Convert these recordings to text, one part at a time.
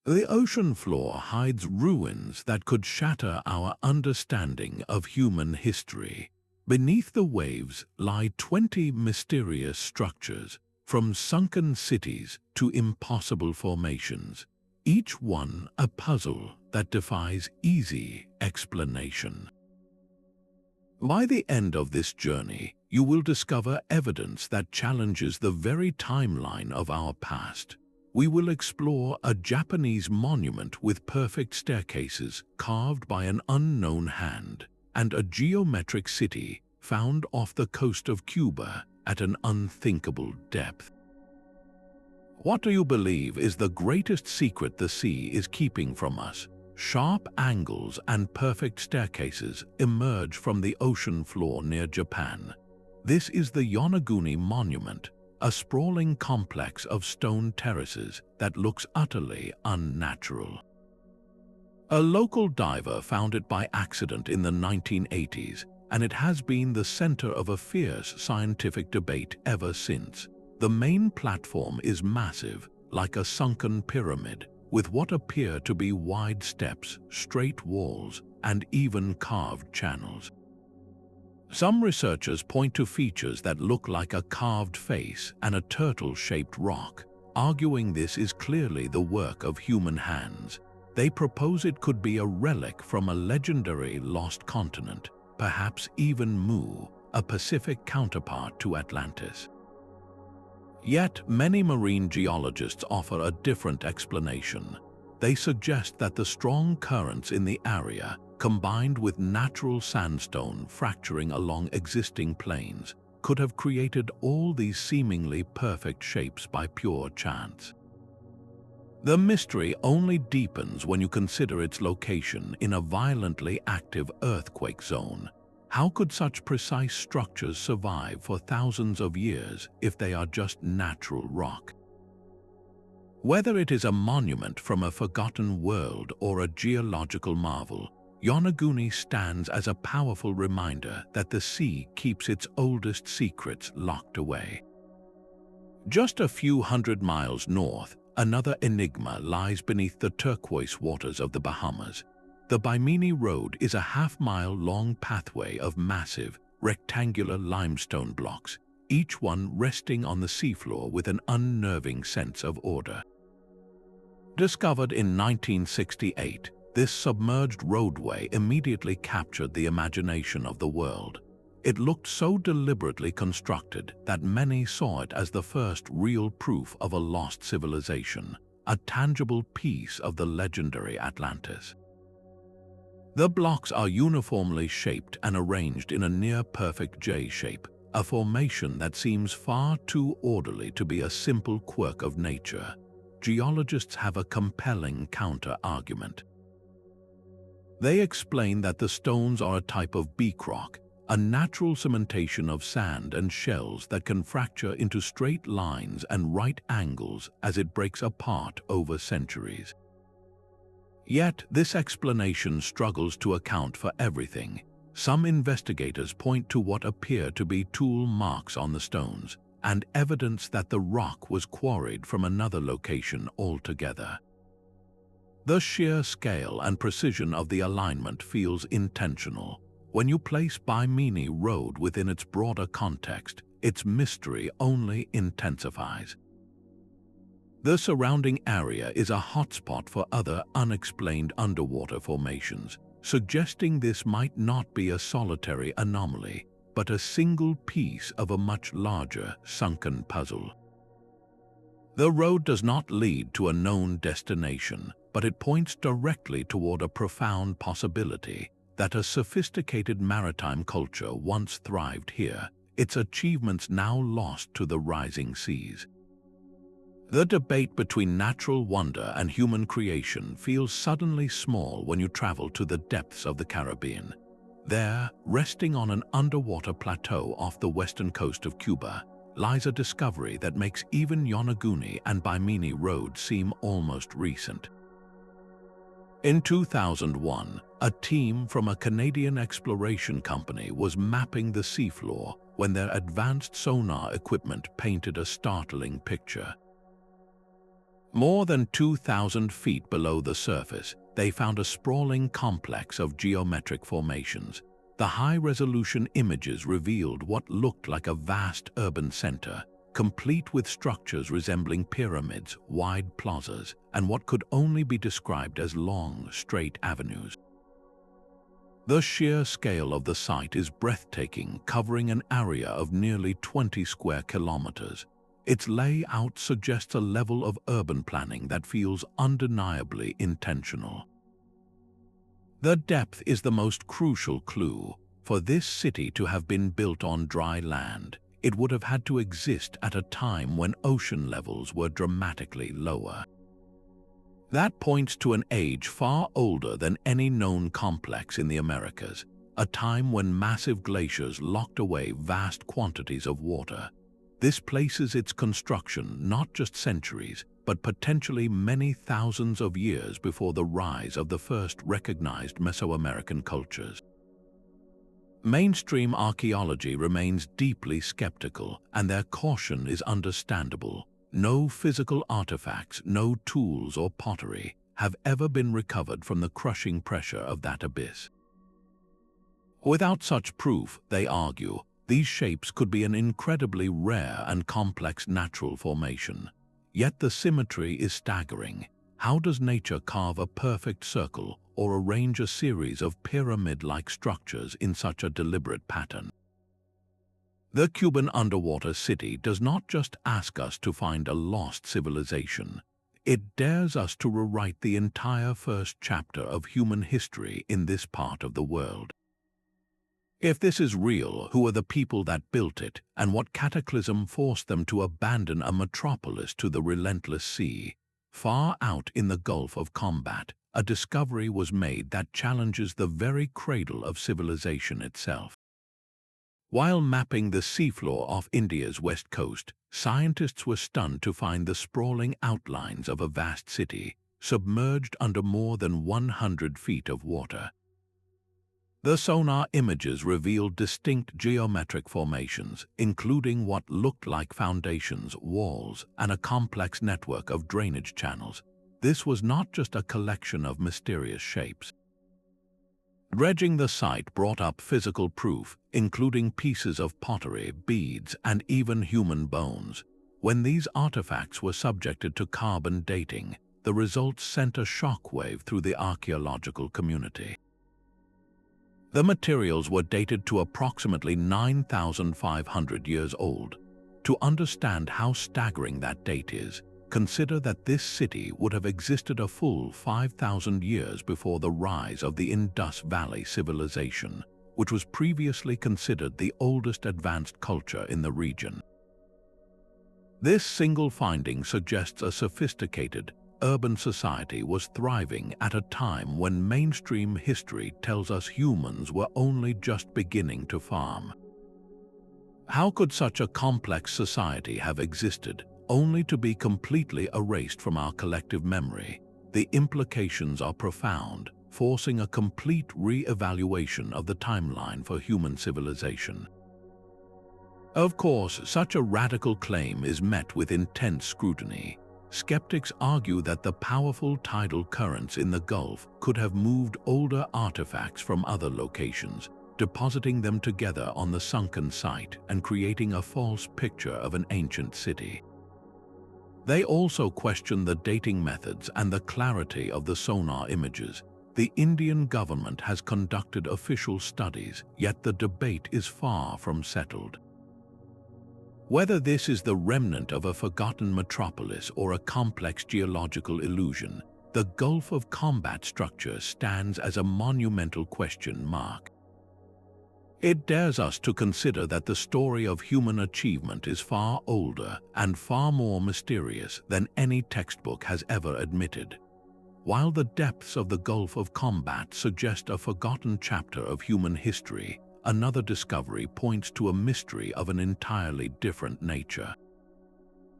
The ocean floor hides ruins that could shatter our understanding of human history. Beneath the waves lie 20 mysterious structures, from sunken cities to impossible formations, each one a puzzle that defies easy explanation. By the end of this journey, you will discover evidence that challenges the very timeline of our past. We will explore a Japanese monument with perfect staircases carved by an unknown hand, and a geometric city found off the coast of Cuba at an unthinkable depth. What do you believe is the greatest secret the sea is keeping from us? Sharp angles and perfect staircases emerge from the ocean floor near Japan. This is the Yonaguni Monument, a sprawling complex of stone terraces that looks utterly unnatural. A local diver found it by accident in the 1980s, and it has been the center of a fierce scientific debate ever since. The main platform is massive, like a sunken pyramid, with what appear to be wide steps, straight walls, and even carved channels. Some researchers point to features that look like a carved face and a turtle-shaped rock, arguing this is clearly the work of human hands. They propose it could be a relic from a legendary lost continent, perhaps even Mu, a Pacific counterpart to Atlantis. Yet, many marine geologists offer a different explanation. They suggest that the strong currents in the area, combined with natural sandstone fracturing along existing plains, could have created all these seemingly perfect shapes by pure chance. The mystery only deepens when you consider its location in a violently active earthquake zone. How could such precise structures survive for thousands of years if they are just natural rock? Whether it is a monument from a forgotten world or a geological marvel, Yonaguni stands as a powerful reminder that the sea keeps its oldest secrets locked away. Just a few hundred miles north, another enigma lies beneath the turquoise waters of the Bahamas. The Bimini Road is a half-mile-long pathway of massive, rectangular limestone blocks, each one resting on the seafloor with an unnerving sense of order. Discovered in 1968, this submerged roadway immediately captured the imagination of the world. It looked so deliberately constructed that many saw it as the first real proof of a lost civilization, a tangible piece of the legendary Atlantis. The blocks are uniformly shaped and arranged in a near-perfect J shape, a formation that seems far too orderly to be a simple quirk of nature. Geologists have a compelling counter-argument. They explain that the stones are a type of beak rock, a natural cementation of sand and shells that can fracture into straight lines and right angles as it breaks apart over centuries. Yet, this explanation struggles to account for everything. Some investigators point to what appear to be tool marks on the stones, and evidence that the rock was quarried from another location altogether. The sheer scale and precision of the alignment feels intentional. When you place Bimini Road within its broader context, its mystery only intensifies. The surrounding area is a hotspot for other unexplained underwater formations, suggesting this might not be a solitary anomaly, but a single piece of a much larger sunken puzzle. The road does not lead to a known destination, but it points directly toward a profound possibility that a sophisticated maritime culture once thrived here, its achievements now lost to the rising seas. The debate between natural wonder and human creation feels suddenly small when you travel to the depths of the Caribbean. There, resting on an underwater plateau off the western coast of Cuba, lies a discovery that makes even Yonaguni and Bimini Road seem almost recent. In 2001, a team from a Canadian exploration company was mapping the seafloor when their advanced sonar equipment painted a startling picture. More than 2,000 feet below the surface, they found a sprawling complex of geometric formations. The high-resolution images revealed what looked like a vast urban center, complete with structures resembling pyramids, wide plazas, and what could only be described as long, straight avenues. The sheer scale of the site is breathtaking, covering an area of nearly 20 square kilometers. Its layout suggests a level of urban planning that feels undeniably intentional. The depth is the most crucial clue. For this city to have been built on dry land, it would have had to exist at a time when ocean levels were dramatically lower. That points to an age far older than any known complex in the Americas, a time when massive glaciers locked away vast quantities of water. This places its construction not just centuries, but potentially many thousands of years before the rise of the first recognized Mesoamerican cultures. Mainstream archaeology remains deeply skeptical, and their caution is understandable. No physical artifacts, no tools or pottery have ever been recovered from the crushing pressure of that abyss. Without such proof, they argue, these shapes could be an incredibly rare and complex natural formation. Yet the symmetry is staggering. How does nature carve a perfect circle or arrange a series of pyramid-like structures in such a deliberate pattern? The Cuban underwater city does not just ask us to find a lost civilization. It dares us to rewrite the entire first chapter of human history in this part of the world. If this is real, who are the people that built it, and what cataclysm forced them to abandon a metropolis to the relentless sea? Far out in the Gulf of Khambhat, a discovery was made that challenges the very cradle of civilization itself. While mapping the seafloor off India's west coast, scientists were stunned to find the sprawling outlines of a vast city, submerged under more than 100 feet of water. The sonar images revealed distinct geometric formations, including what looked like foundations, walls, and a complex network of drainage channels. This was not just a collection of mysterious shapes. Dredging the site brought up physical proof, including pieces of pottery, beads, and even human bones. When these artifacts were subjected to carbon dating, the results sent a shockwave through the archaeological community. The materials were dated to approximately 9,500 years old. To understand how staggering that date is, consider that this city would have existed a full 5,000 years before the rise of the Indus Valley civilization, which was previously considered the oldest advanced culture in the region. This single finding suggests a sophisticated, urban society was thriving at a time when mainstream history tells us humans were only just beginning to farm. How could such a complex society have existed, only to be completely erased from our collective memory? The implications are profound, forcing a complete re-evaluation of the timeline for human civilization. Of course, such a radical claim is met with intense scrutiny. Skeptics argue that the powerful tidal currents in the Gulf could have moved older artifacts from other locations, depositing them together on the sunken site and creating a false picture of an ancient city. They also question the dating methods and the clarity of the sonar images. The Indian government has conducted official studies, yet the debate is far from settled. Whether this is the remnant of a forgotten metropolis or a complex geological illusion, the Gulf of Khambhat structure stands as a monumental question mark. It dares us to consider that the story of human achievement is far older and far more mysterious than any textbook has ever admitted. While the depths of the Gulf of Khambhat suggest a forgotten chapter of human history, another discovery points to a mystery of an entirely different nature.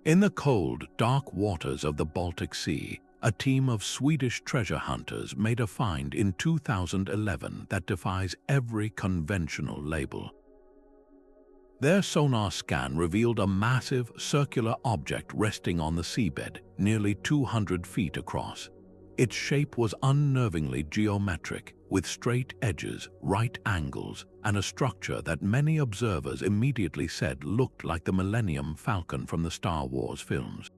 In the cold, dark waters of the Baltic Sea, a team of Swedish treasure hunters made a find in 2011 that defies every conventional label. Their sonar scan revealed a massive, circular object resting on the seabed, nearly 200 feet across. Its shape was unnervingly geometric, with straight edges, right angles, and a structure that many observers immediately said looked like the Millennium Falcon from the Star Wars films.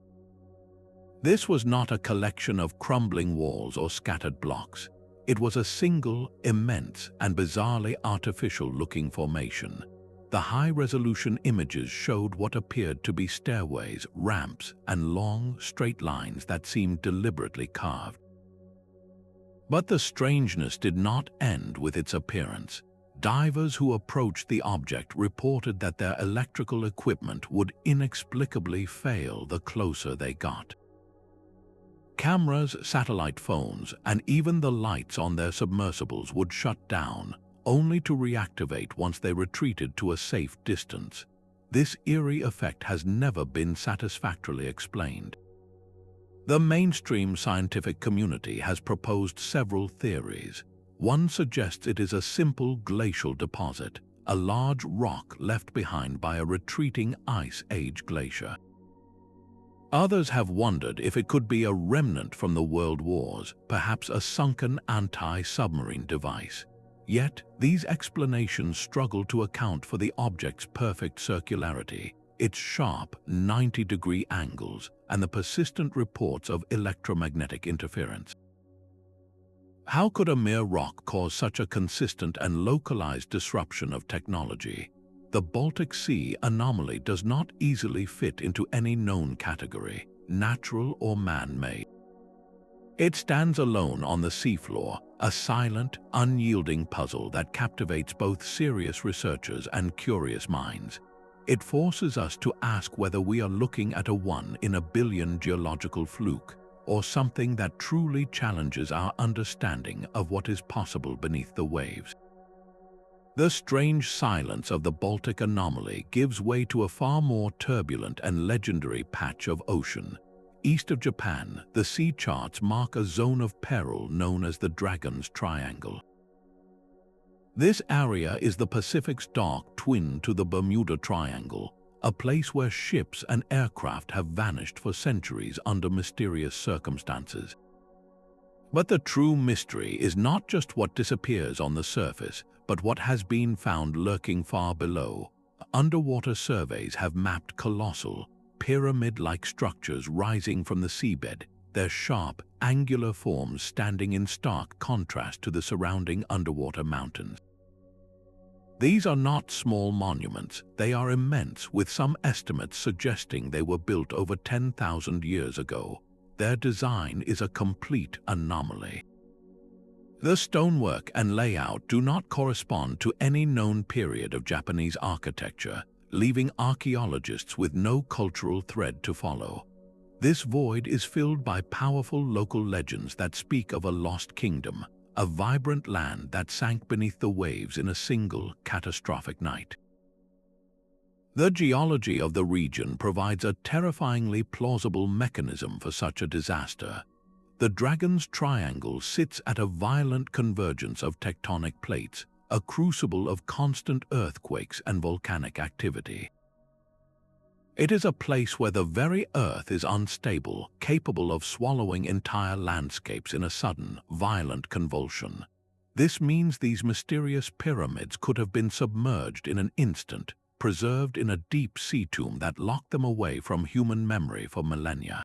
This was not a collection of crumbling walls or scattered blocks. It was a single, immense, and bizarrely artificial-looking formation. The high-resolution images showed what appeared to be stairways, ramps, and long, straight lines that seemed deliberately carved. But the strangeness did not end with its appearance. Divers who approached the object reported that their electrical equipment would inexplicably fail the closer they got. Cameras, satellite phones, and even the lights on their submersibles would shut down, only to reactivate once they retreated to a safe distance. This eerie effect has never been satisfactorily explained. The mainstream scientific community has proposed several theories. One suggests it is a simple glacial deposit, a large rock left behind by a retreating ice age glacier. Others have wondered if it could be a remnant from the world wars, perhaps a sunken anti-submarine device. Yet, these explanations struggle to account for the object's perfect circularity, its sharp 90-degree angles, and the persistent reports of electromagnetic interference. How could a mere rock cause such a consistent and localized disruption of technology? The Baltic Sea Anomaly does not easily fit into any known category, natural or man-made. It stands alone on the seafloor, a silent, unyielding puzzle that captivates both serious researchers and curious minds. It forces us to ask whether we are looking at a one-in-a-billion geological fluke, or something that truly challenges our understanding of what is possible beneath the waves. The strange silence of the Baltic Anomaly gives way to a far more turbulent and legendary patch of ocean. East of Japan, the sea charts mark a zone of peril known as the Dragon's Triangle. This area is the Pacific's dark twin to the Bermuda Triangle, a place where ships and aircraft have vanished for centuries under mysterious circumstances. But the true mystery is not just what disappears on the surface, but what has been found lurking far below. Underwater surveys have mapped colossal, pyramid-like structures rising from the seabed, their sharp, angular forms standing in stark contrast to the surrounding underwater mountains. These are not small monuments, they are immense, with some estimates suggesting they were built over 10,000 years ago. Their design is a complete anomaly. The stonework and layout do not correspond to any known period of Japanese architecture, leaving archaeologists with no cultural thread to follow. This void is filled by powerful local legends that speak of a lost kingdom, a vibrant land that sank beneath the waves in a single, catastrophic night. The geology of the region provides a terrifyingly plausible mechanism for such a disaster. The Dragon's Triangle sits at a violent convergence of tectonic plates, a crucible of constant earthquakes and volcanic activity. It is a place where the very earth is unstable, capable of swallowing entire landscapes in a sudden, violent convulsion. This means these mysterious pyramids could have been submerged in an instant, preserved in a deep sea tomb that locked them away from human memory for millennia.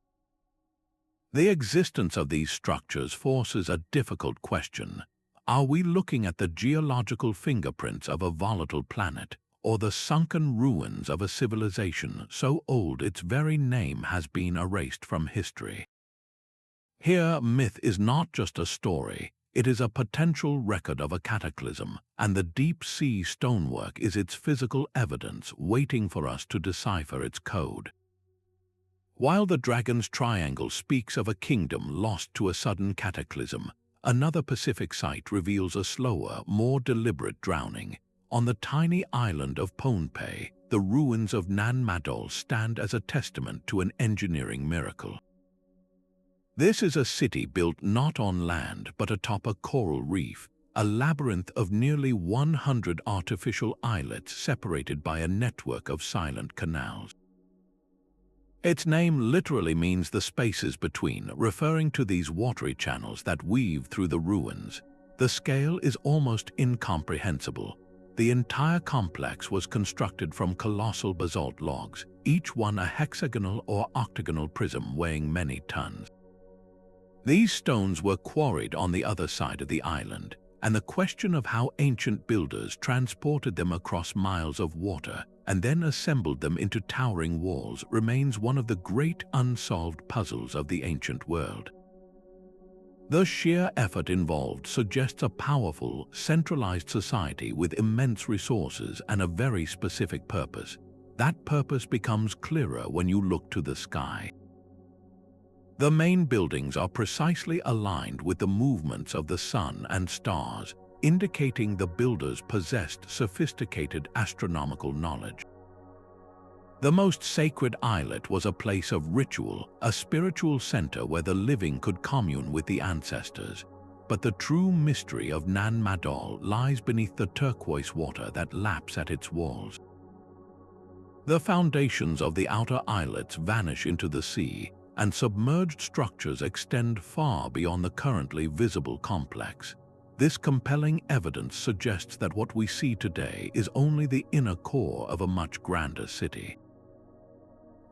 The existence of these structures forces a difficult question. Are we looking at the geological fingerprints of a volatile planet, or the sunken ruins of a civilization so old its very name has been erased from history? Here, myth is not just a story, it is a potential record of a cataclysm, and the deep-sea stonework is its physical evidence waiting for us to decipher its code. While the Dragon's Triangle speaks of a kingdom lost to a sudden cataclysm, another Pacific site reveals a slower, more deliberate drowning. On the tiny island of Pohnpei, the ruins of Nan Madol stand as a testament to an engineering miracle. This is a city built not on land but atop a coral reef, a labyrinth of nearly 100 artificial islets separated by a network of silent canals. Its name literally means the spaces between, referring to these watery channels that weave through the ruins. The scale is almost incomprehensible. The entire complex was constructed from colossal basalt logs, each one a hexagonal or octagonal prism weighing many tons. These stones were quarried on the other side of the island, and the question of how ancient builders transported them across miles of water and then assembled them into towering walls remains one of the great unsolved puzzles of the ancient world. The sheer effort involved suggests a powerful, centralized society with immense resources and a very specific purpose. That purpose becomes clearer when you look to the sky. The main buildings are precisely aligned with the movements of the sun and stars, indicating the builders possessed sophisticated astronomical knowledge. The most sacred islet was a place of ritual, a spiritual center where the living could commune with the ancestors. But the true mystery of Nan Madol lies beneath the turquoise water that laps at its walls. The foundations of the outer islets vanish into the sea, and submerged structures extend far beyond the currently visible complex. This compelling evidence suggests that what we see today is only the inner core of a much grander city.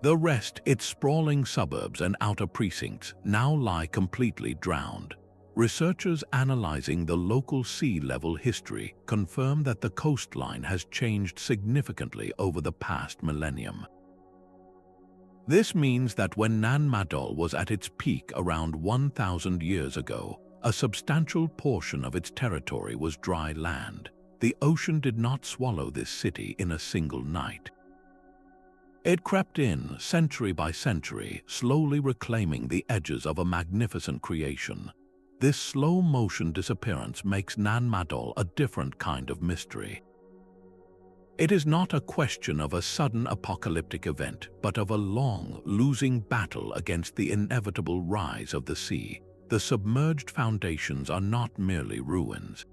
The rest, its sprawling suburbs and outer precincts, now lie completely drowned. Researchers analyzing the local sea level history confirm that the coastline has changed significantly over the past millennium. This means that when Nan Madol was at its peak around 1,000 years ago, a substantial portion of its territory was dry land. The ocean did not swallow this city in a single night. It crept in century by century, slowly reclaiming the edges of a magnificent creation. This slow-motion disappearance makes Nan Madol a different kind of mystery. It is not a question of a sudden apocalyptic event, but of a long, losing battle against the inevitable rise of the sea. The submerged foundations are not merely ruins.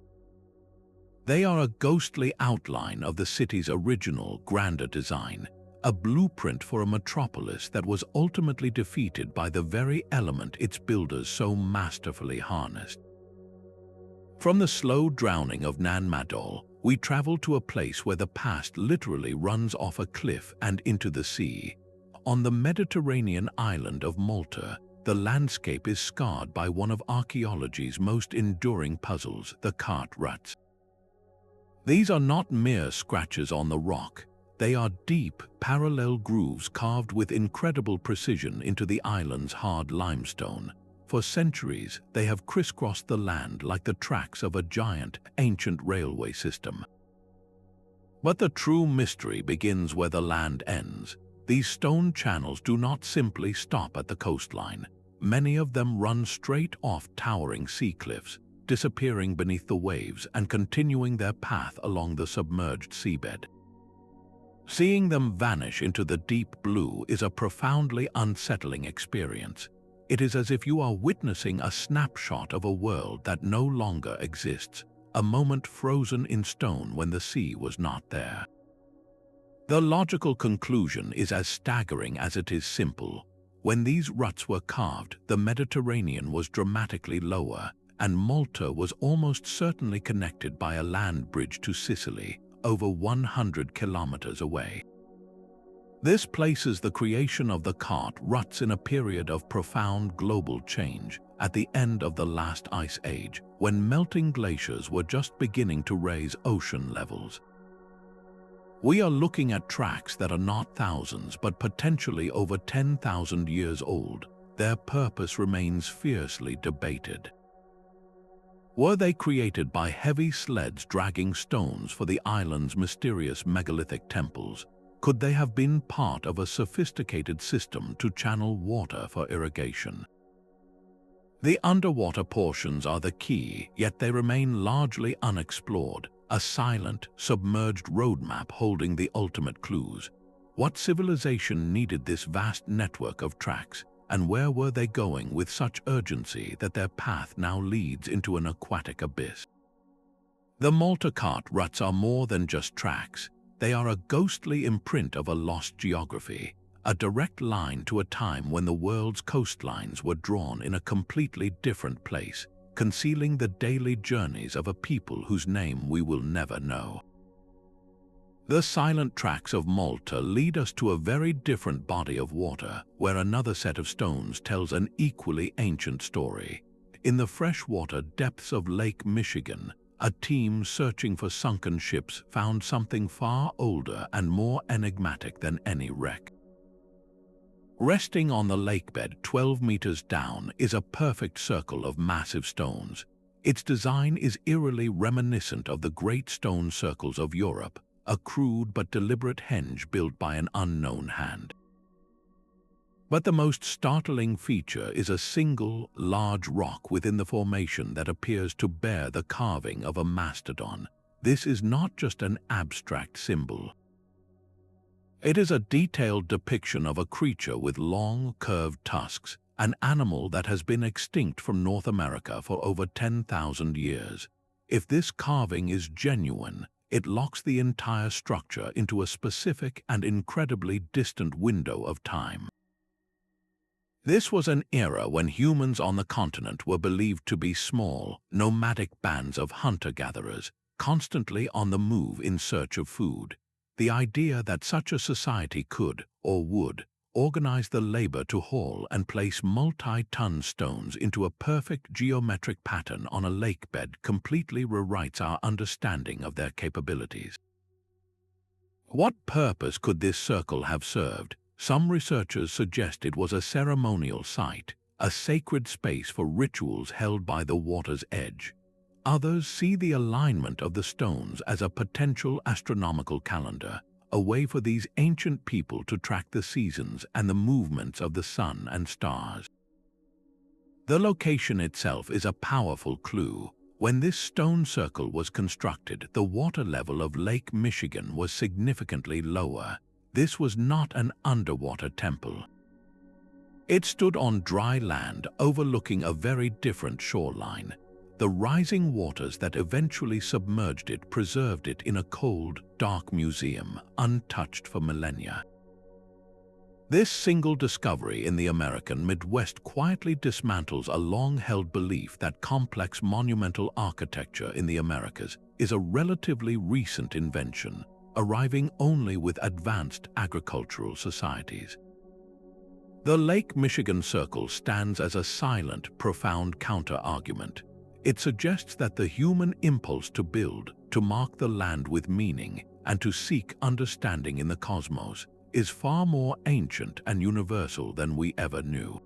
They are a ghostly outline of the city's original, grander design, a blueprint for a metropolis that was ultimately defeated by the very element its builders so masterfully harnessed. From the slow drowning of Nan Madol, we travel to a place where the past literally runs off a cliff and into the sea. On the Mediterranean island of Malta, the landscape is scarred by one of archaeology's most enduring puzzles, the Ruts. These are not mere scratches on the rock. They are deep, parallel grooves carved with incredible precision into the island's hard limestone. For centuries, they have crisscrossed the land like the tracks of a giant, ancient railway system. But the true mystery begins where the land ends. These stone channels do not simply stop at the coastline. Many of them run straight off towering sea cliffs, disappearing beneath the waves and continuing their path along the submerged seabed. Seeing them vanish into the deep blue is a profoundly unsettling experience. It is as if you are witnessing a snapshot of a world that no longer exists, a moment frozen in stone when the sea was not there. The logical conclusion is as staggering as it is simple. When these ruts were carved, the Mediterranean was dramatically lower, and Malta was almost certainly connected by a land bridge to Sicily, over 100 kilometers away. This places the creation of the Ruts in a period of profound global change, at the end of the last ice age, when melting glaciers were just beginning to raise ocean levels. We are looking at tracks that are not thousands but potentially over 10,000 years old. Their purpose remains fiercely debated. Were they created by heavy sleds dragging stones for the island's mysterious megalithic temples? Could they have been part of a sophisticated system to channel water for irrigation? The underwater portions are the key, yet they remain largely unexplored, a silent, submerged roadmap holding the ultimate clues. What civilization needed this vast network of tracks? And where were they going with such urgency that their path now leads into an aquatic abyss? The Malta cart ruts are more than just tracks. They are a ghostly imprint of a lost geography, a direct line to a time when the world's coastlines were drawn in a completely different place, concealing the daily journeys of a people whose name we will never know. The silent tracks of Malta lead us to a very different body of water, where another set of stones tells an equally ancient story. In the freshwater depths of Lake Michigan, a team searching for sunken ships found something far older and more enigmatic than any wreck. Resting on the lakebed 12 meters down is a perfect circle of massive stones. Its design is eerily reminiscent of the great stone circles of Europe, a crude but deliberate henge built by an unknown hand. But the most startling feature is a single, large rock within the formation that appears to bear the carving of a mastodon. This is not just an abstract symbol. It is a detailed depiction of a creature with long, curved tusks, an animal that has been extinct from North America for over 10,000 years. If this carving is genuine, it locks the entire structure into a specific and incredibly distant window of time. This was an era when humans on the continent were believed to be small, nomadic bands of hunter-gatherers, constantly on the move in search of food. The idea that such a society could, or would, organize the labor to haul and place multi-ton stones into a perfect geometric pattern on a lakebed completely rewrites our understanding of their capabilities. What purpose could this circle have served? Some researchers suggest it was a ceremonial site, a sacred space for rituals held by the water's edge. Others see the alignment of the stones as a potential astronomical calendar, a way for these ancient people to track the seasons and the movements of the sun and stars. The location itself is a powerful clue. When this stone circle was constructed, the water level of Lake Michigan was significantly lower. This was not an underwater temple. It stood on dry land overlooking a very different shoreline. The rising waters that eventually submerged it preserved it in a cold, dark museum, untouched for millennia. This single discovery in the American Midwest quietly dismantles a long-held belief that complex monumental architecture in the Americas is a relatively recent invention, arriving only with advanced agricultural societies. The Lake Michigan Circle stands as a silent, profound counter-argument. It suggests that the human impulse to build, to mark the land with meaning, and to seek understanding in the cosmos is far more ancient and universal than we ever knew.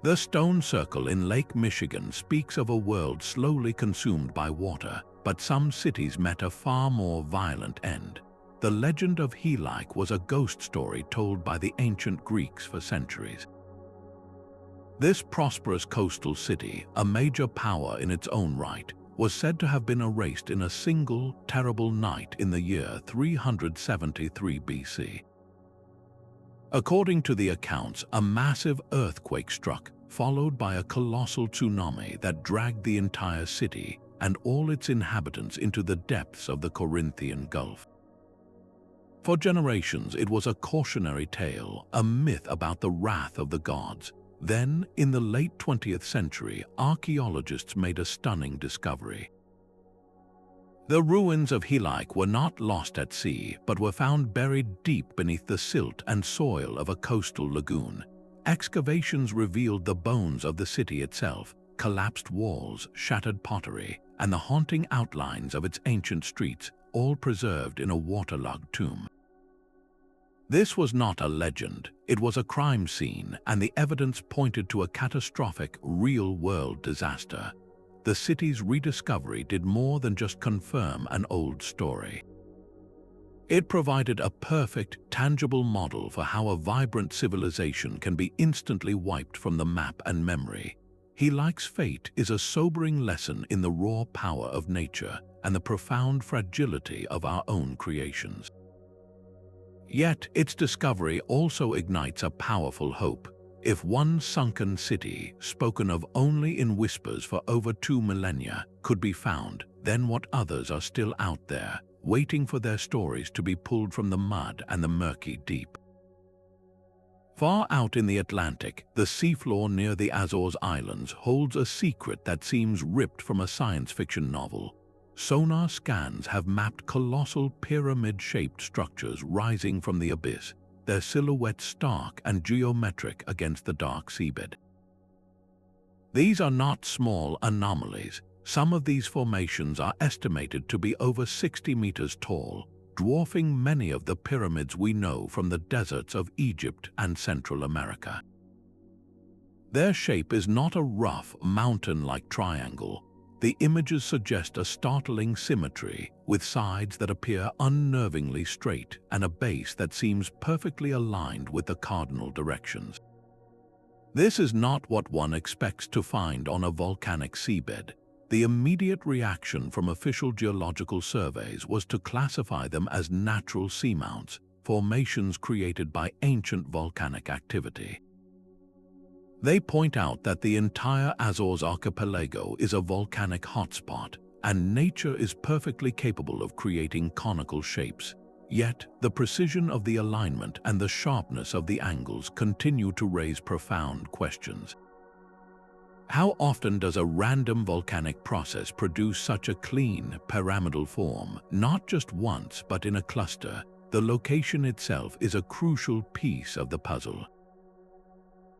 The stone circle in Lake Michigan speaks of a world slowly consumed by water, but some cities met a far more violent end. The legend of Helike was a ghost story told by the ancient Greeks for centuries. This prosperous coastal city, a major power in its own right, was said to have been erased in a single, terrible night in the year 373 BC. According to the accounts, a massive earthquake struck, followed by a colossal tsunami that dragged the entire city and all its inhabitants into the depths of the Corinthian Gulf. For generations, it was a cautionary tale, a myth about the wrath of the gods. Then, in the late 20th century, archaeologists made a stunning discovery. The ruins of Helike were not lost at sea, but were found buried deep beneath the silt and soil of a coastal lagoon. Excavations revealed the bones of the city itself, collapsed walls, shattered pottery, and the haunting outlines of its ancient streets, all preserved in a waterlogged tomb. This was not a legend, it was a crime scene, and the evidence pointed to a catastrophic, real-world disaster. The city's rediscovery did more than just confirm an old story. It provided a perfect, tangible model for how a vibrant civilization can be instantly wiped from the map and memory. Helike's fate is a sobering lesson in the raw power of nature and the profound fragility of our own creations. Yet, its discovery also ignites a powerful hope. If one sunken city, spoken of only in whispers for over 2 millennia, could be found, then what others are still out there, waiting for their stories to be pulled from the mud and the murky deep. Far out in the Atlantic, the seafloor near the Azores Islands holds a secret that seems ripped from a science fiction novel. Sonar scans have mapped colossal pyramid-shaped structures rising from the abyss, their silhouettes stark and geometric against the dark seabed. These are not small anomalies. Some of these formations are estimated to be over 60 meters tall, dwarfing many of the pyramids we know from the deserts of Egypt and Central America. Their shape is not a rough, mountain-like triangle. The images suggest a startling symmetry, with sides that appear unnervingly straight and a base that seems perfectly aligned with the cardinal directions. This is not what one expects to find on a volcanic seabed. The immediate reaction from official geological surveys was to classify them as natural seamounts, formations created by ancient volcanic activity. They point out that the entire Azores archipelago is a volcanic hotspot, and nature is perfectly capable of creating conical shapes. Yet, the precision of the alignment and the sharpness of the angles continue to raise profound questions. How often does a random volcanic process produce such a clean, pyramidal form, not just once but in a cluster? The location itself is a crucial piece of the puzzle.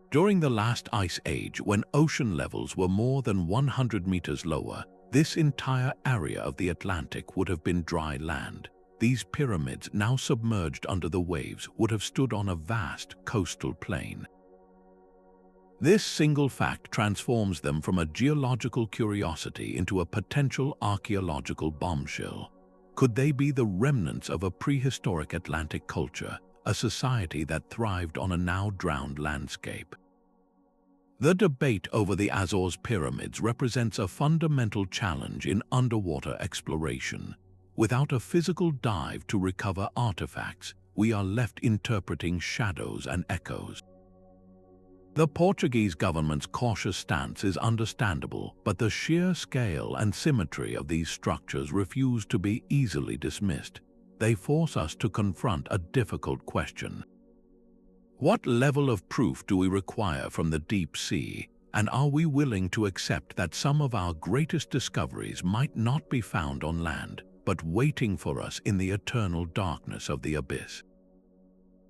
During the last ice age, when ocean levels were more than 100 meters lower, this entire area of the Atlantic would have been dry land. These pyramids, now submerged under the waves, would have stood on a vast coastal plain. This single fact transforms them from a geological curiosity into a potential archaeological bombshell. Could they be the remnants of a prehistoric Atlantic culture, a society that thrived on a now drowned landscape? The debate over the Azores Pyramids represents a fundamental challenge in underwater exploration. Without a physical dive to recover artifacts, we are left interpreting shadows and echoes. The Portuguese government's cautious stance is understandable, but the sheer scale and symmetry of these structures refuse to be easily dismissed. They force us to confront a difficult question. What level of proof do we require from the deep sea, and are we willing to accept that some of our greatest discoveries might not be found on land, but waiting for us in the eternal darkness of the abyss?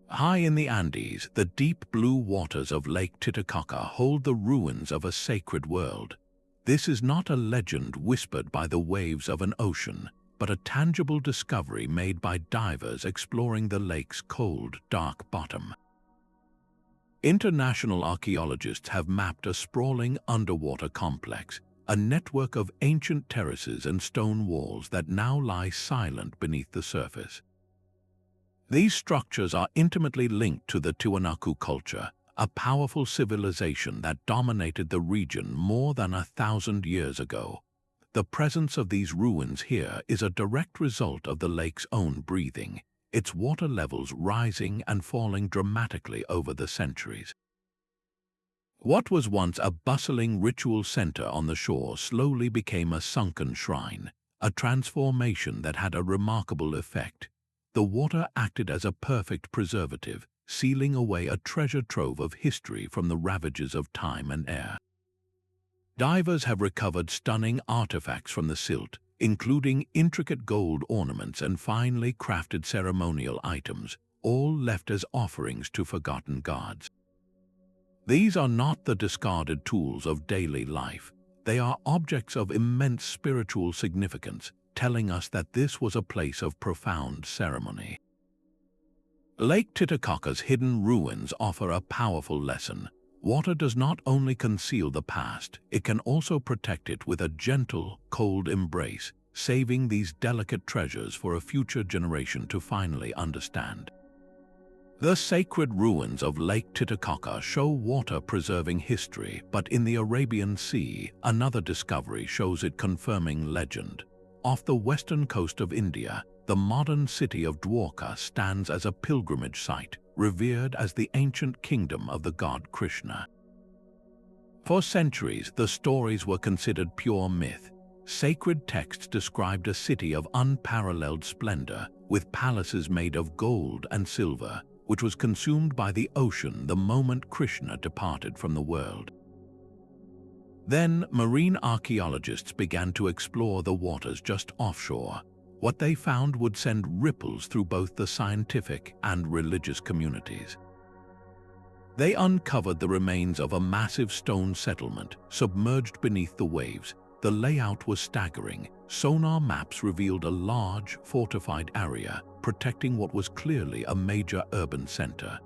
High in the Andes, the deep blue waters of Lake Titicaca hold the ruins of a sacred world. This is not a legend whispered by the waves of an ocean, but a tangible discovery made by divers exploring the lake's cold, dark bottom. International archaeologists have mapped a sprawling underwater complex, a network of ancient terraces and stone walls that now lie silent beneath the surface. These structures are intimately linked to the Tiwanaku culture, a powerful civilization that dominated the region more than 1,000 years ago. The presence of these ruins here is a direct result of the lake's own breathing, its water levels rising and falling dramatically over the centuries. What was once a bustling ritual center on the shore slowly became a sunken shrine, a transformation that had a remarkable effect. The water acted as a perfect preservative, sealing away a treasure trove of history from the ravages of time and air. Divers have recovered stunning artifacts from the silt, including intricate gold ornaments and finely crafted ceremonial items, all left as offerings to forgotten gods. These are not the discarded tools of daily life. They are objects of immense spiritual significance, telling us that this was a place of profound ceremony. Lake Titicaca's hidden ruins offer a powerful lesson. Water does not only conceal the past, it can also protect it with a gentle, cold embrace, saving these delicate treasures for a future generation to finally understand. The sacred ruins of Lake Titicaca show water preserving history, but in the Arabian Sea, another discovery shows it confirming legend. Off the western coast of India, the modern city of Dwarka stands as a pilgrimage site, revered as the ancient kingdom of the god Krishna. For centuries, the stories were considered pure myth. Sacred texts described a city of unparalleled splendor, with palaces made of gold and silver, which was consumed by the ocean the moment Krishna departed from the world. Then, marine archaeologists began to explore the waters just offshore. What they found would send ripples through both the scientific and religious communities. They uncovered the remains of a massive stone settlement, submerged beneath the waves. The layout was staggering. Sonar maps revealed a large, fortified area, protecting what was clearly a major urban center.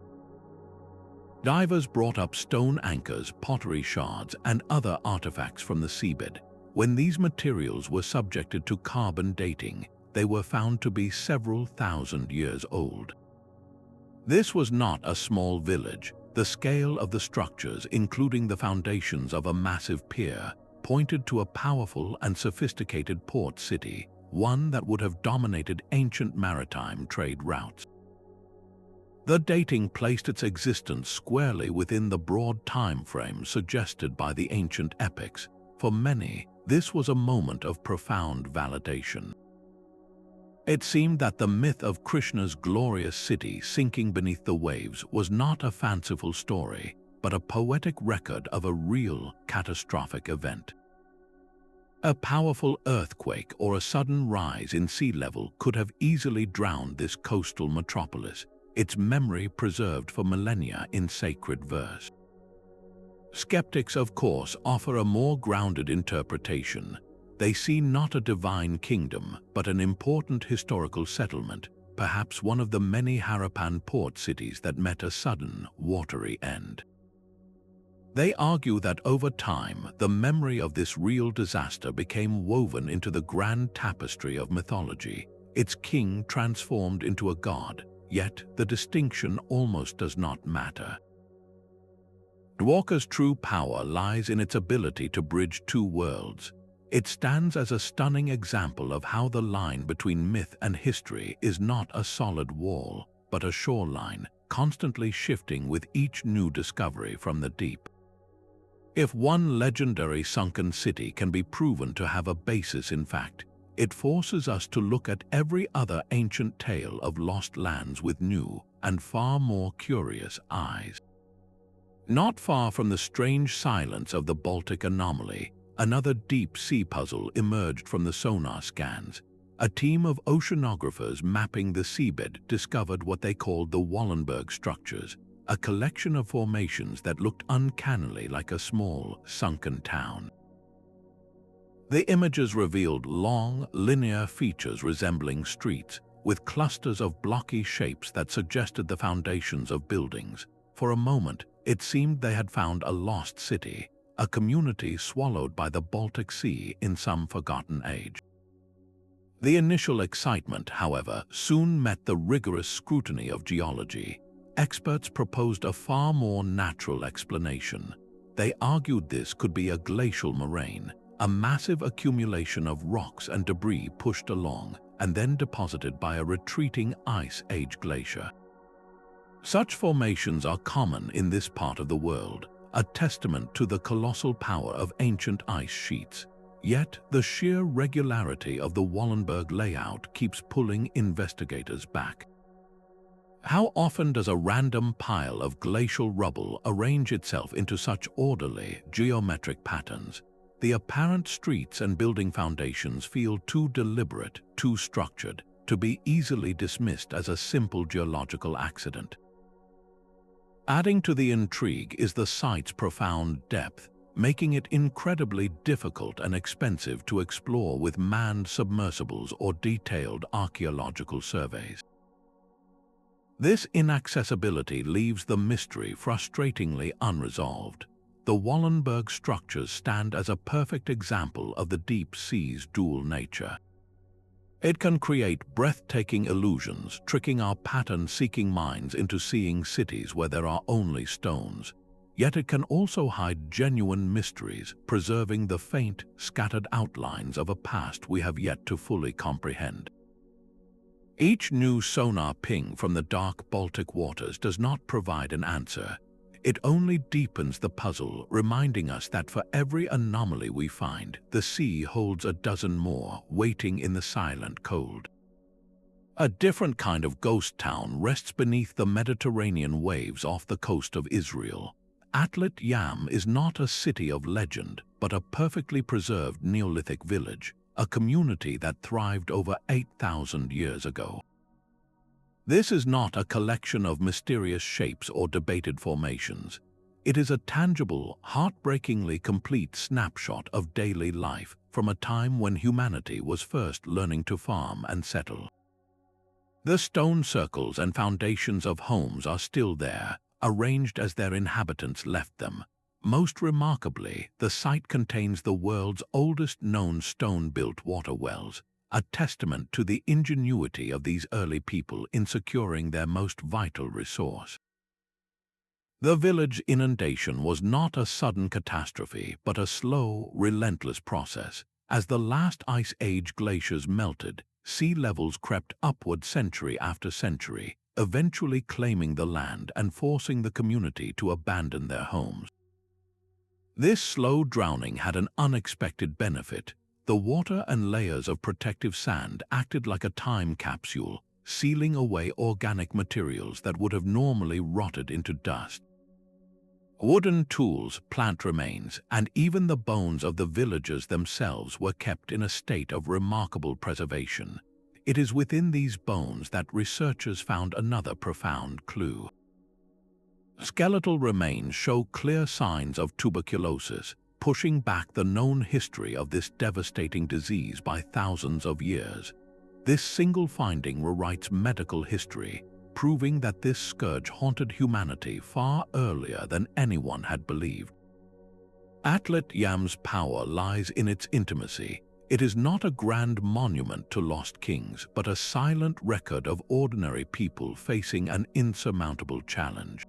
Divers brought up stone anchors, pottery shards, and other artifacts from the seabed. When these materials were subjected to carbon dating, they were found to be several thousand years old. This was not a small village. The scale of the structures, including the foundations of a massive pier, pointed to a powerful and sophisticated port city, one that would have dominated ancient maritime trade routes. The dating placed its existence squarely within the broad time frame suggested by the ancient epics. For many, this was a moment of profound validation. It seemed that the myth of Krishna's glorious city sinking beneath the waves was not a fanciful story, but a poetic record of a real, catastrophic event. A powerful earthquake or a sudden rise in sea level could have easily drowned this coastal metropolis, its memory preserved for millennia in sacred verse. Skeptics, of course, offer a more grounded interpretation. They see not a divine kingdom, but an important historical settlement, perhaps one of the many Harappan port cities that met a sudden, watery end. They argue that over time, the memory of this real disaster became woven into the grand tapestry of mythology, its king transformed into a god, yet the distinction almost does not matter. Dwarka's true power lies in its ability to bridge two worlds. It stands as a stunning example of how the line between myth and history is not a solid wall, but a shoreline, constantly shifting with each new discovery from the deep. If one legendary sunken city can be proven to have a basis in fact, it forces us to look at every other ancient tale of lost lands with new and far more curious eyes. Not far from the strange silence of the Baltic anomaly, another deep-sea puzzle emerged from the sonar scans. A team of oceanographers mapping the seabed discovered what they called the Wallenberg Structures, a collection of formations that looked uncannily like a small, sunken town. The images revealed long, linear features resembling streets, with clusters of blocky shapes that suggested the foundations of buildings. For a moment, it seemed they had found a lost city, a community swallowed by the Baltic Sea in some forgotten age. The initial excitement, however, soon met the rigorous scrutiny of geology. Experts proposed a far more natural explanation. They argued this could be a glacial moraine, a massive accumulation of rocks and debris pushed along and then deposited by a retreating ice age glacier. Such formations are common in this part of the world, a testament to the colossal power of ancient ice sheets. Yet, the sheer regularity of the Wallenberg layout keeps pulling investigators back. How often does a random pile of glacial rubble arrange itself into such orderly, geometric patterns? The apparent streets and building foundations feel too deliberate, too structured, to be easily dismissed as a simple geological accident. Adding to the intrigue is the site's profound depth, making it incredibly difficult and expensive to explore with manned submersibles or detailed archaeological surveys. This inaccessibility leaves the mystery frustratingly unresolved. The Wallenberg structures stand as a perfect example of the deep sea's dual nature. It can create breathtaking illusions, tricking our pattern-seeking minds into seeing cities where there are only stones. Yet it can also hide genuine mysteries, preserving the faint, scattered outlines of a past we have yet to fully comprehend. Each new sonar ping from the dark Baltic waters does not provide an answer. It only deepens the puzzle, reminding us that for every anomaly we find, the sea holds a dozen more, waiting in the silent cold. A different kind of ghost town rests beneath the Mediterranean waves off the coast of Israel. Atlit Yam is not a city of legend, but a perfectly preserved Neolithic village, a community that thrived over 8,000 years ago. This is not a collection of mysterious shapes or debated formations. It is a tangible, heartbreakingly complete snapshot of daily life from a time when humanity was first learning to farm and settle. The stone circles and foundations of homes are still there, arranged as their inhabitants left them. Most remarkably, the site contains the world's oldest known stone-built water wells, a testament to the ingenuity of these early people in securing their most vital resource. The village inundation was not a sudden catastrophe, but a slow, relentless process. As the last ice age glaciers melted, sea levels crept upward century after century, eventually claiming the land and forcing the community to abandon their homes. This slow drowning had an unexpected benefit. The water and layers of protective sand acted like a time capsule, sealing away organic materials that would have normally rotted into dust. Wooden tools, plant remains, and even the bones of the villagers themselves were kept in a state of remarkable preservation. It is within these bones that researchers found another profound clue. Skeletal remains show clear signs of tuberculosis, pushing back the known history of this devastating disease by thousands of years. This single finding rewrites medical history, proving that this scourge haunted humanity far earlier than anyone had believed. Atlit Yam's power lies in its intimacy. It is not a grand monument to lost kings, but a silent record of ordinary people facing an insurmountable challenge.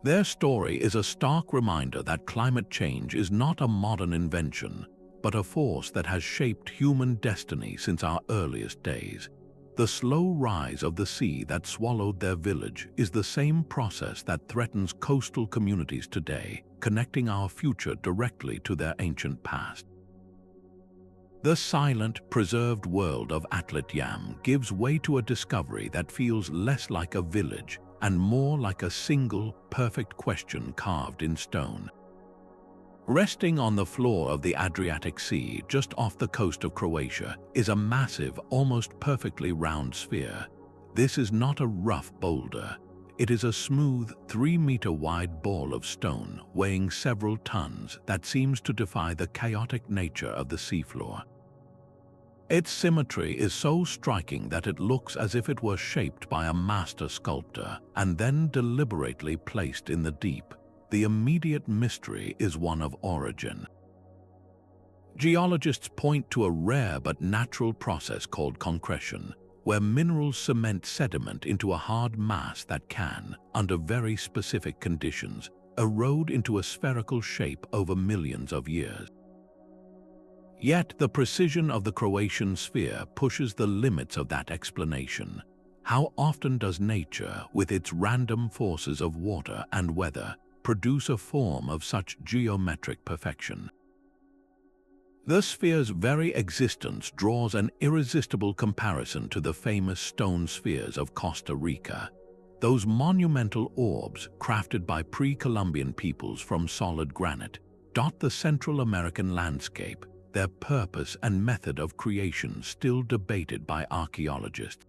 Their story is a stark reminder that climate change is not a modern invention, but a force that has shaped human destiny since our earliest days. The slow rise of the sea that swallowed their village is the same process that threatens coastal communities today, connecting our future directly to their ancient past. The silent, preserved world of Atlit Yam gives way to a discovery that feels less like a village and more like a single, perfect question carved in stone. Resting on the floor of the Adriatic Sea, just off the coast of Croatia, is a massive, almost perfectly round sphere. This is not a rough boulder. It is a smooth, 3-meter-wide ball of stone weighing several tons that seems to defy the chaotic nature of the seafloor. Its symmetry is so striking that it looks as if it were shaped by a master sculptor and then deliberately placed in the deep. The immediate mystery is one of origin. Geologists point to a rare but natural process called concretion, where minerals cement sediment into a hard mass that can, under very specific conditions, erode into a spherical shape over millions of years. Yet the precision of the Croatian sphere pushes the limits of that explanation. How often does nature, with its random forces of water and weather, produce a form of such geometric perfection? The sphere's very existence draws an irresistible comparison to the famous stone spheres of Costa Rica. Those monumental orbs, crafted by pre-Columbian peoples from solid granite, dot the Central American landscape, their purpose and method of creation still debated by archaeologists.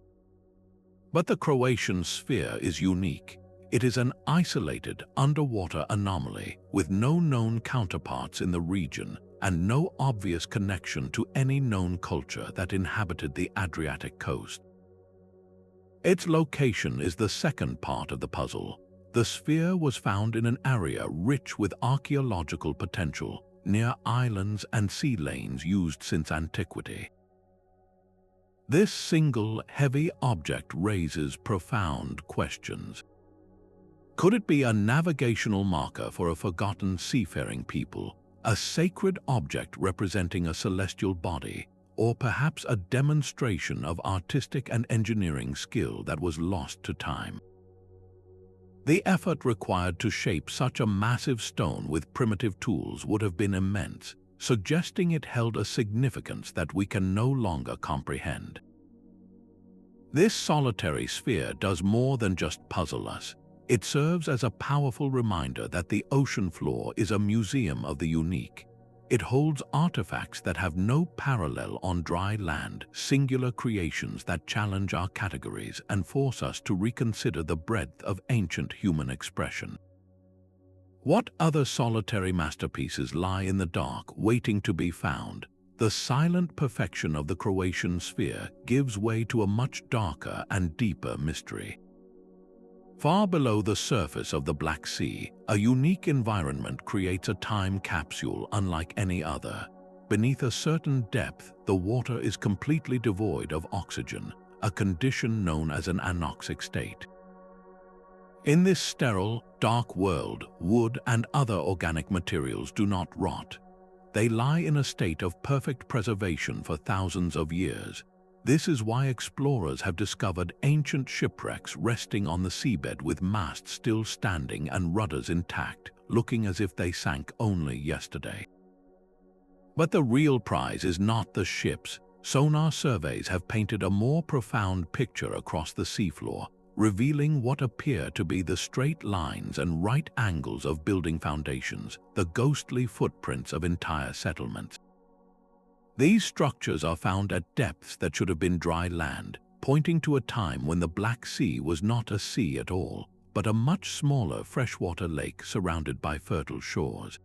But the Croatian sphere is unique. It is an isolated underwater anomaly with no known counterparts in the region and no obvious connection to any known culture that inhabited the Adriatic coast. Its location is the second part of the puzzle. The sphere was found in an area rich with archaeological potential, near islands and sea lanes used since antiquity. This single, heavy object raises profound questions. Could it be a navigational marker for a forgotten seafaring people, a sacred object representing a celestial body, or perhaps a demonstration of artistic and engineering skill that was lost to time? The effort required to shape such a massive stone with primitive tools would have been immense, suggesting it held a significance that we can no longer comprehend. This solitary sphere does more than just puzzle us. It serves as a powerful reminder that the ocean floor is a museum of the unique. It holds artifacts that have no parallel on dry land, singular creations that challenge our categories and force us to reconsider the breadth of ancient human expression. What other solitary masterpieces lie in the dark, waiting to be found? The silent perfection of the Croatian sphere gives way to a much darker and deeper mystery. Far below the surface of the Black Sea, a unique environment creates a time capsule unlike any other. Beneath a certain depth, the water is completely devoid of oxygen, a condition known as an anoxic state. In this sterile, dark world, wood and other organic materials do not rot. They lie in a state of perfect preservation for thousands of years. This is why explorers have discovered ancient shipwrecks resting on the seabed with masts still standing and rudders intact, looking as if they sank only yesterday. But the real prize is not the ships. Sonar surveys have painted a more profound picture across the seafloor, revealing what appear to be the straight lines and right angles of building foundations, the ghostly footprints of entire settlements. These structures are found at depths that should have been dry land, pointing to a time when the Black Sea was not a sea at all, but a much smaller freshwater lake surrounded by fertile shores.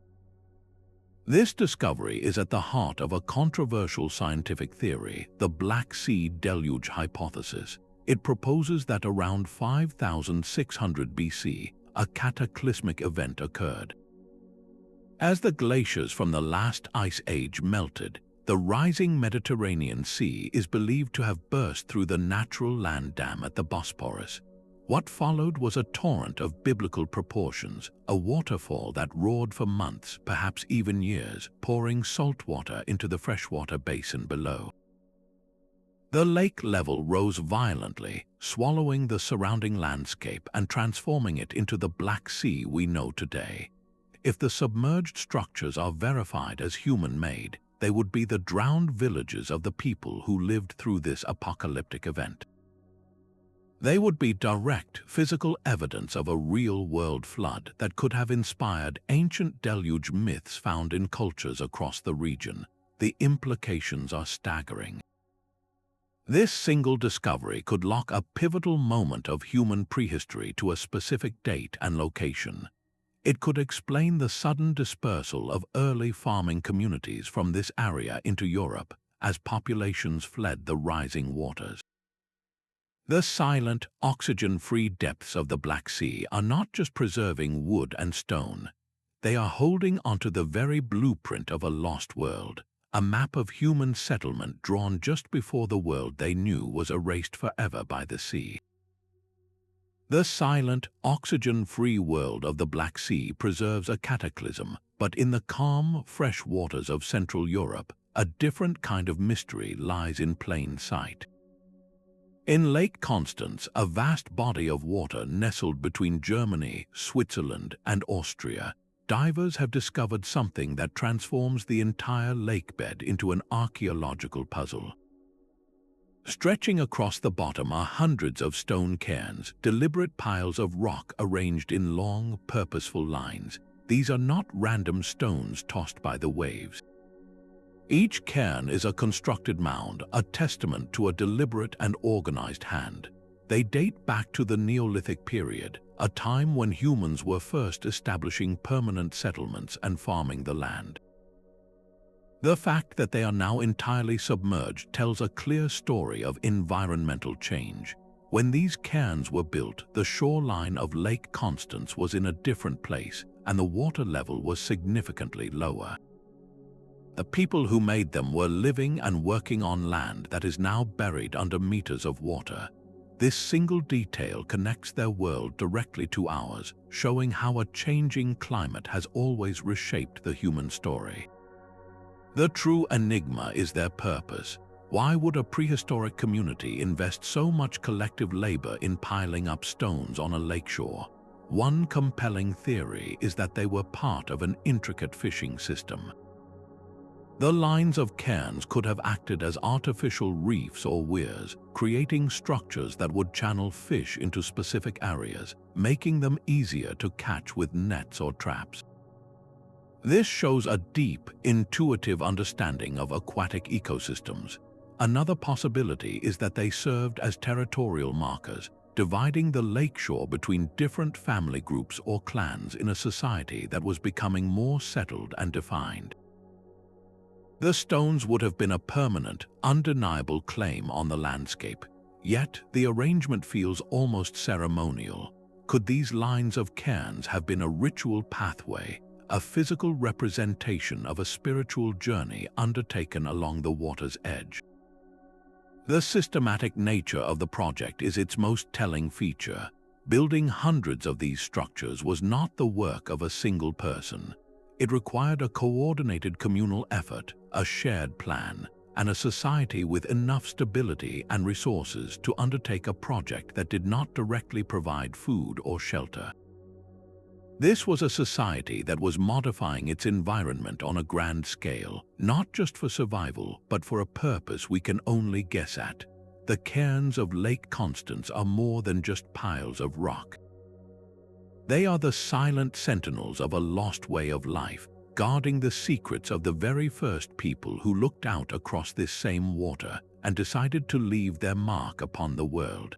This discovery is at the heart of a controversial scientific theory, the Black Sea Deluge hypothesis. It proposes that around 5,600 BC, a cataclysmic event occurred. As the glaciers from the last ice age melted, the rising Mediterranean Sea is believed to have burst through the natural land dam at the Bosporus. What followed was a torrent of biblical proportions, a waterfall that roared for months, perhaps even years, pouring salt water into the freshwater basin below. The lake level rose violently, swallowing the surrounding landscape and transforming it into the Black Sea we know today. If the submerged structures are verified as human-made, they would be the drowned villages of the people who lived through this apocalyptic event. They would be direct physical evidence of a real-world flood that could have inspired ancient deluge myths found in cultures across the region. The implications are staggering. This single discovery could lock a pivotal moment of human prehistory to a specific date and location. It could explain the sudden dispersal of early farming communities from this area into Europe as populations fled the rising waters. The silent, oxygen-free depths of the Black Sea are not just preserving wood and stone. They are holding onto the very blueprint of a lost world, a map of human settlement drawn just before the world they knew was erased forever by the sea. The silent, oxygen-free world of the Black Sea preserves a cataclysm, but in the calm, fresh waters of Central Europe, a different kind of mystery lies in plain sight. In Lake Constance, a vast body of water nestled between Germany, Switzerland, and Austria, divers have discovered something that transforms the entire lakebed into an archaeological puzzle. Stretching across the bottom are hundreds of stone cairns, deliberate piles of rock arranged in long, purposeful lines. These are not random stones tossed by the waves. Each cairn is a constructed mound, a testament to a deliberate and organized hand. They date back to the Neolithic period, a time when humans were first establishing permanent settlements and farming the land. The fact that they are now entirely submerged tells a clear story of environmental change. When these cairns were built, the shoreline of Lake Constance was in a different place, and the water level was significantly lower. The people who made them were living and working on land that is now buried under meters of water. This single detail connects their world directly to ours, showing how a changing climate has always reshaped the human story. The true enigma is their purpose. Why would a prehistoric community invest so much collective labor in piling up stones on a lakeshore? One compelling theory is that they were part of an intricate fishing system. The lines of cairns could have acted as artificial reefs or weirs, creating structures that would channel fish into specific areas, making them easier to catch with nets or traps. This shows a deep, intuitive understanding of aquatic ecosystems. Another possibility is that they served as territorial markers, dividing the lakeshore between different family groups or clans in a society that was becoming more settled and defined. The stones would have been a permanent, undeniable claim on the landscape, yet the arrangement feels almost ceremonial. Could these lines of cairns have been a ritual pathway, a physical representation of a spiritual journey undertaken along the water's edge? The systematic nature of the project is its most telling feature. Building hundreds of these structures was not the work of a single person. It required a coordinated communal effort, a shared plan, and a society with enough stability and resources to undertake a project that did not directly provide food or shelter. This was a society that was modifying its environment on a grand scale, not just for survival, but for a purpose we can only guess at. The cairns of Lake Constance are more than just piles of rock. They are the silent sentinels of a lost way of life, guarding the secrets of the very first people who looked out across this same water and decided to leave their mark upon the world.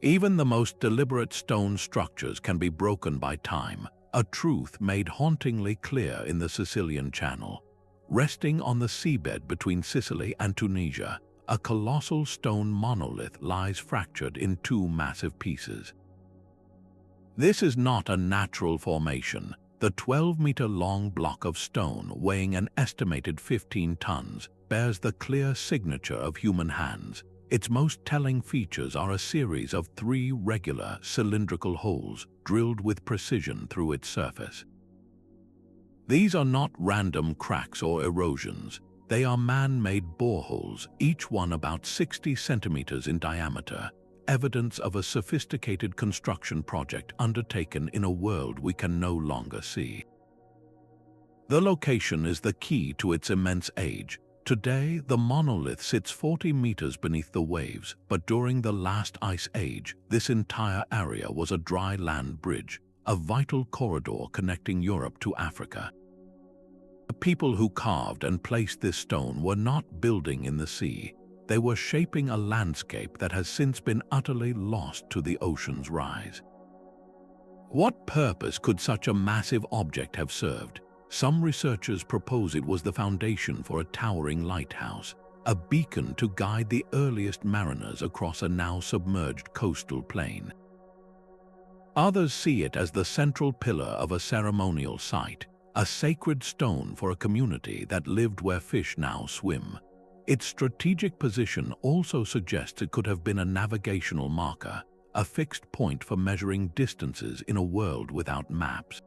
Even the most deliberate stone structures can be broken by time, a truth made hauntingly clear in the Sicilian Channel. Resting on the seabed between Sicily and Tunisia, a colossal stone monolith lies fractured in two massive pieces. This is not a natural formation. The 12-meter-long block of stone, weighing an estimated 15 tons, bears the clear signature of human hands. Its most telling features are a series of 3 regular, cylindrical holes drilled with precision through its surface. These are not random cracks or erosions. They are man-made boreholes, each one about 60 centimeters in diameter, evidence of a sophisticated construction project undertaken in a world we can no longer see. The location is the key to its immense age. Today, the monolith sits 40 meters beneath the waves, but during the last ice age, this entire area was a dry land bridge, a vital corridor connecting Europe to Africa. The people who carved and placed this stone were not building in the sea. They were shaping a landscape that has since been utterly lost to the ocean's rise. What purpose could such a massive object have served? Some researchers propose it was the foundation for a towering lighthouse, a beacon to guide the earliest mariners across a now submerged coastal plain. Others see it as the central pillar of a ceremonial site, a sacred stone for a community that lived where fish now swim. Its strategic position also suggests it could have been a navigational marker, a fixed point for measuring distances in a world without maps.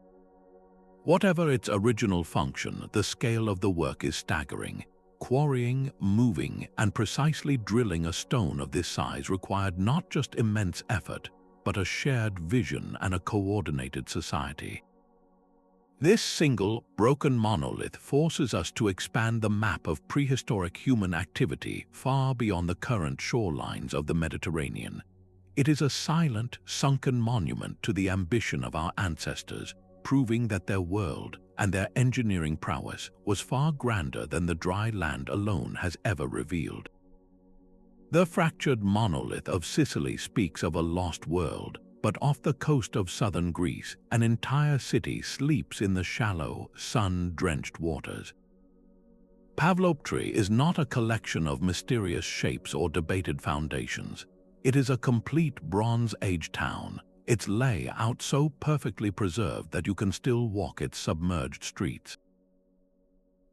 Whatever its original function, the scale of the work is staggering. Quarrying, moving, and precisely drilling a stone of this size required not just immense effort, but a shared vision and a coordinated society. This single, broken monolith forces us to expand the map of prehistoric human activity far beyond the current shorelines of the Mediterranean. It is a silent, sunken monument to the ambition of our ancestors, proving that their world and their engineering prowess was far grander than the dry land alone has ever revealed. The fractured monolith of Sicily speaks of a lost world, but off the coast of southern Greece, an entire city sleeps in the shallow, sun-drenched waters. Pavloptri is not a collection of mysterious shapes or debated foundations. It is a complete Bronze Age town, its layout so perfectly preserved that you can still walk its submerged streets.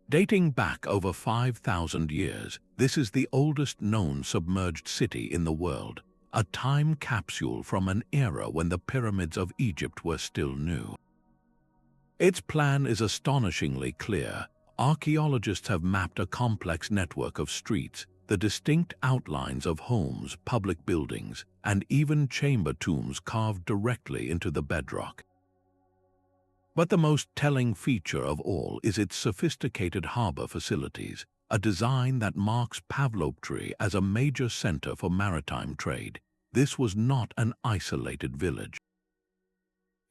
Dating back over 5,000 years, this is the oldest known submerged city in the world, a time capsule from an era when the pyramids of Egypt were still new. Its plan is astonishingly clear. Archaeologists have mapped a complex network of streets, the distinct outlines of homes, public buildings, and even chamber tombs carved directly into the bedrock. But the most telling feature of all is its sophisticated harbor facilities, a design that marks Pavloptri as a major center for maritime trade. This was not an isolated village.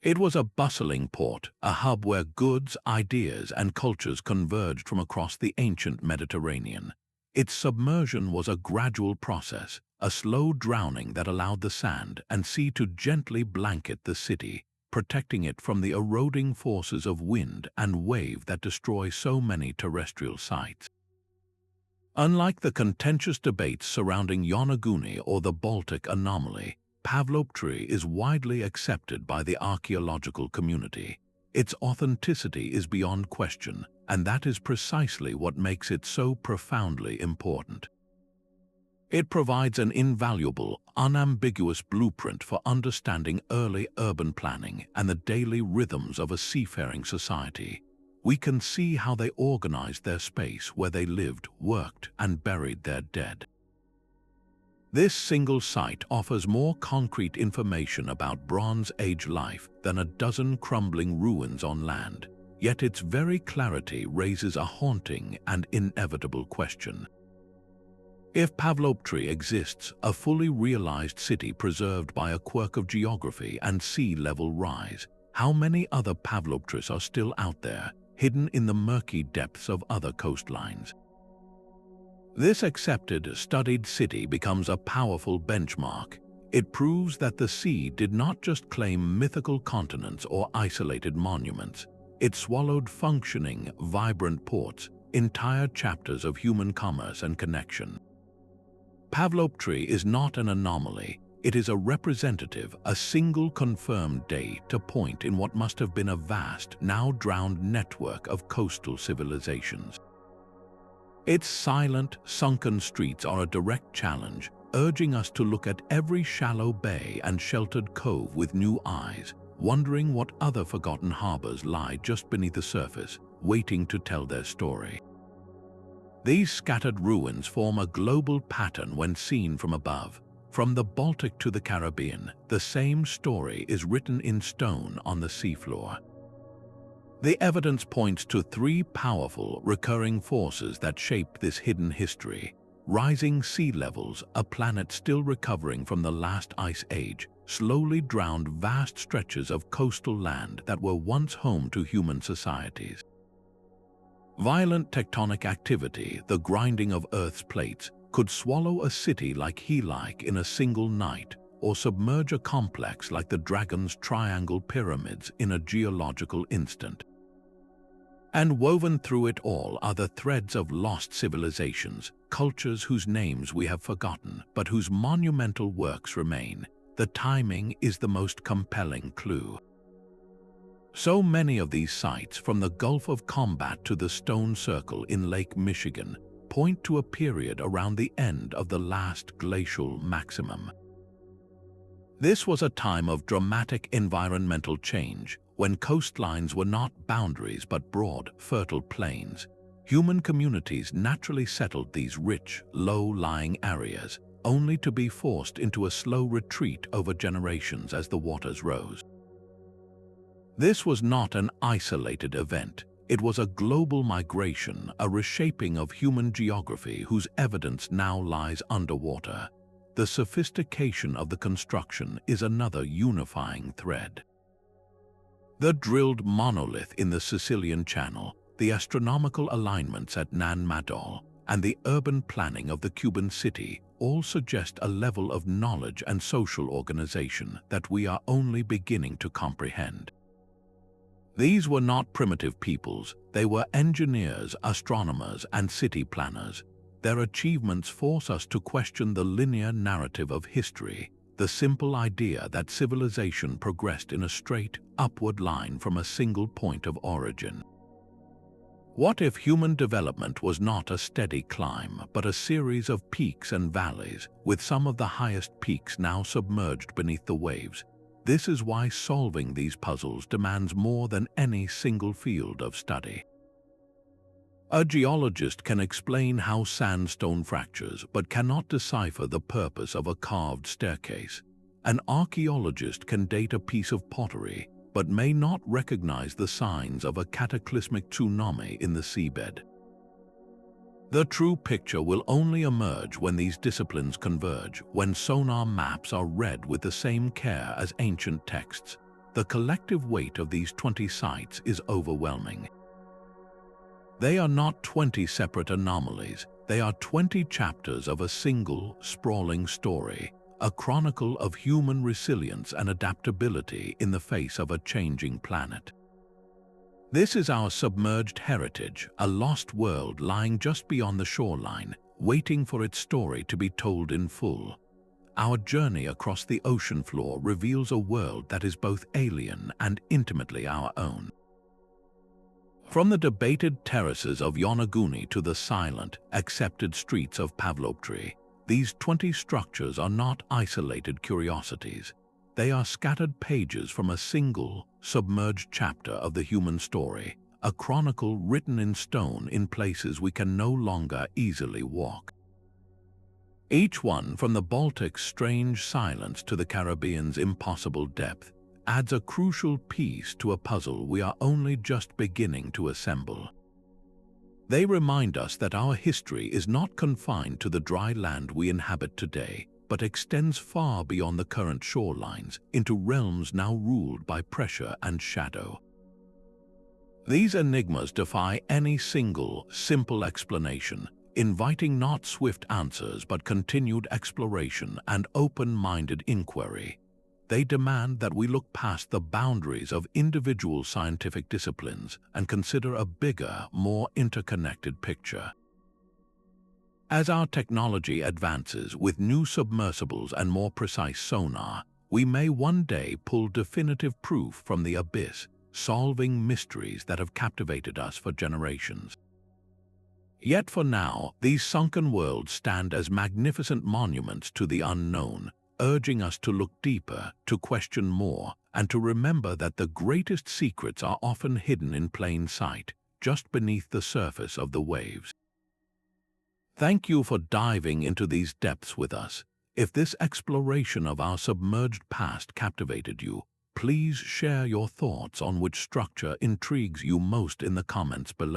It was a bustling port, a hub where goods, ideas, and cultures converged from across the ancient Mediterranean. Its submersion was a gradual process, a slow drowning that allowed the sand and sea to gently blanket the city, protecting it from the eroding forces of wind and wave that destroy so many terrestrial sites. Unlike the contentious debates surrounding Yonaguni or the Baltic Anomaly, Pavloptri is widely accepted by the archaeological community. Its authenticity is beyond question, and that is precisely what makes it so profoundly important. It provides an invaluable, unambiguous blueprint for understanding early urban planning and the daily rhythms of a seafaring society. We can see how they organized their space, where they lived, worked, and buried their dead. This single site offers more concrete information about Bronze Age life than a dozen crumbling ruins on land, yet its very clarity raises a haunting and inevitable question. If Pavloptri exists, a fully realized city preserved by a quirk of geography and sea level rise, how many other Pavloptris are still out there, hidden in the murky depths of other coastlines? This accepted, studied city becomes a powerful benchmark. It proves that the sea did not just claim mythical continents or isolated monuments. It swallowed functioning, vibrant ports, entire chapters of human commerce and connection. Pavloptri is not an anomaly. It is a representative, a single confirmed data point in what must have been a vast, now drowned network of coastal civilizations. Its silent, sunken streets are a direct challenge, urging us to look at every shallow bay and sheltered cove with new eyes, wondering what other forgotten harbors lie just beneath the surface, waiting to tell their story. These scattered ruins form a global pattern when seen from above. From the Baltic to the Caribbean, the same story is written in stone on the seafloor. The evidence points to three powerful, recurring forces that shape this hidden history. Rising sea levels, a planet still recovering from the last ice age, slowly drowned vast stretches of coastal land that were once home to human societies. Violent tectonic activity, the grinding of Earth's plates, could swallow a city like Helike in a single night, or submerge a complex like the Dragon's Triangle Pyramids in a geological instant. And woven through it all are the threads of lost civilizations, cultures whose names we have forgotten, but whose monumental works remain. The timing is the most compelling clue. So many of these sites, from the Gulf of Khambhat to the Stone Circle in Lake Michigan, point to a period around the end of the last glacial maximum. This was a time of dramatic environmental change, when coastlines were not boundaries but broad, fertile plains. Human communities naturally settled these rich, low-lying areas, only to be forced into a slow retreat over generations as the waters rose. This was not an isolated event. It was a global migration, a reshaping of human geography whose evidence now lies underwater. The sophistication of the construction is another unifying thread. The drilled monolith in the Sicilian Channel, the astronomical alignments at Nan Madol, and the urban planning of the Cuban city all suggest a level of knowledge and social organization that we are only beginning to comprehend. These were not primitive peoples, they were engineers, astronomers, and city planners. Their achievements force us to question the linear narrative of history, the simple idea that civilization progressed in a straight, upward line from a single point of origin. What if human development was not a steady climb, but a series of peaks and valleys, with some of the highest peaks now submerged beneath the waves? This is why solving these puzzles demands more than any single field of study. A geologist can explain how sandstone fractures, but cannot decipher the purpose of a carved staircase. An archaeologist can date a piece of pottery, but may not recognize the signs of a cataclysmic tsunami in the seabed. The true picture will only emerge when these disciplines converge, when sonar maps are read with the same care as ancient texts. The collective weight of these 20 sites is overwhelming. They are not 20 separate anomalies, they are 20 chapters of a single, sprawling story, a chronicle of human resilience and adaptability in the face of a changing planet. This is our submerged heritage, a lost world lying just beyond the shoreline, waiting for its story to be told in full. Our journey across the ocean floor reveals a world that is both alien and intimately our own. From the debated terraces of Yonaguni to the silent, accepted streets of Pavloptri, these 20 structures are not isolated curiosities. They are scattered pages from a single, submerged chapter of the human story, a chronicle written in stone in places we can no longer easily walk. Each one, from the Baltic's strange silence to the Caribbean's impossible depth, adds a crucial piece to a puzzle we are only just beginning to assemble. They remind us that our history is not confined to the dry land we inhabit today, but extends far beyond the current shorelines into realms now ruled by pressure and shadow. These enigmas defy any single, simple explanation, inviting not swift answers but continued exploration and open-minded inquiry. They demand that we look past the boundaries of individual scientific disciplines and consider a bigger, more interconnected picture. As our technology advances with new submersibles and more precise sonar, we may one day pull definitive proof from the abyss, solving mysteries that have captivated us for generations. Yet for now, these sunken worlds stand as magnificent monuments to the unknown, urging us to look deeper, to question more, and to remember that the greatest secrets are often hidden in plain sight, just beneath the surface of the waves. Thank you for diving into these depths with us. If this exploration of our submerged past captivated you, please share your thoughts on which structure intrigues you most in the comments below.